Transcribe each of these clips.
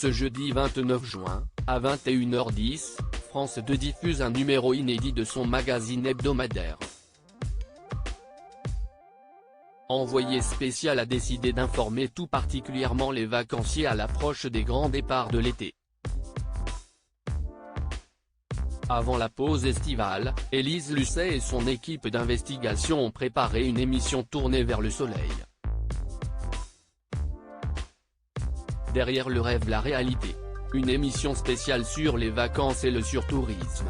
Ce jeudi 29 juin, à 21h10, France 2 diffuse un numéro inédit de son magazine hebdomadaire. Envoyé spécial a décidé d'informer tout particulièrement les vacanciers à l'approche des grands départs de l'été. Avant la pause estivale, Élise Lucet et son équipe d'investigation ont préparé une émission tournée vers le soleil. Derrière le rêve, la réalité. Une émission spéciale sur les vacances et le surtourisme.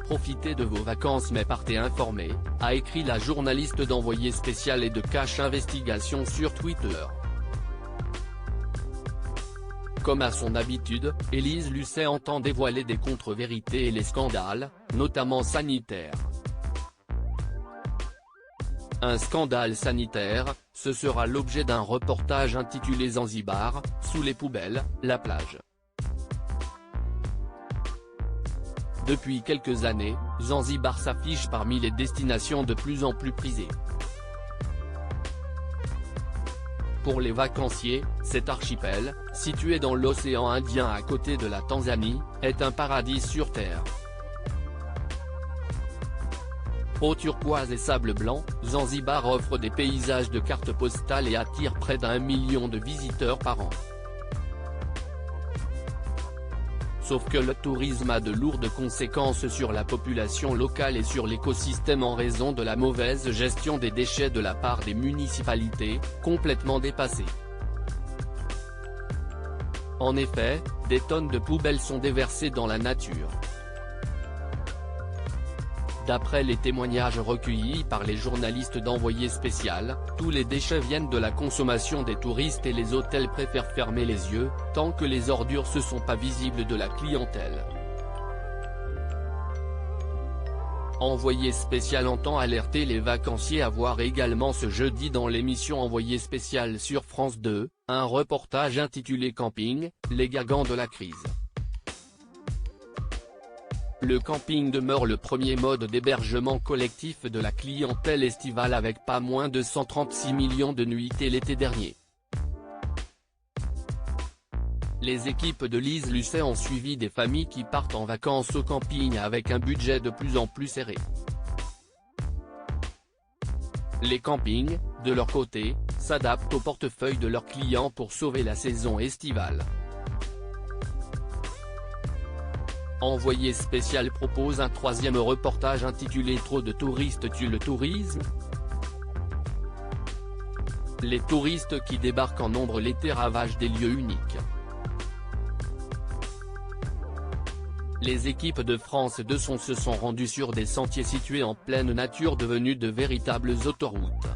Profitez de vos vacances mais partez informés, a écrit la journaliste d'Envoyé spécial et de Cache Investigation sur Twitter. Comme à son habitude, Élise Lucet entend dévoiler des contre-vérités et les scandales, notamment sanitaires. Un scandale sanitaire, ce sera l'objet d'un reportage intitulé Zanzibar, sous les poubelles, la plage. Depuis quelques années, Zanzibar s'affiche parmi les destinations de plus en plus prisées. Pour les vacanciers, cet archipel, situé dans l'océan Indien à côté de la Tanzanie, est un paradis sur terre. Eau turquoise et sable blanc, Zanzibar offre des paysages de carte postale et attire près d'1 million de visiteurs par an. Sauf que le tourisme a de lourdes conséquences sur la population locale et sur l'écosystème en raison de la mauvaise gestion des déchets de la part des municipalités, complètement dépassées. En effet, des tonnes de poubelles sont déversées dans la nature. D'après les témoignages recueillis par les journalistes d'Envoyé spécial, tous les déchets viennent de la consommation des touristes et les hôtels préfèrent fermer les yeux, tant que les ordures ne sont pas visibles de la clientèle. Envoyé spécial entend alerter les vacanciers à voir également ce jeudi dans l'émission Envoyé spécial sur France 2, un reportage intitulé Camping, les gagants de la crise. Le camping demeure le premier mode d'hébergement collectif de la clientèle estivale avec pas moins de 136 millions de nuitées l'été dernier. Les équipes de Élise Lucet ont suivi des familles qui partent en vacances au camping avec un budget de plus en plus serré. Les campings, de leur côté, s'adaptent au portefeuille de leurs clients pour sauver la saison estivale. Envoyé spécial propose un troisième reportage intitulé Trop de touristes tue le tourisme. Les touristes qui débarquent en nombre l'été ravagent des lieux uniques. Les équipes de France 2 se sont rendues sur des sentiers situés en pleine nature devenus de véritables autoroutes.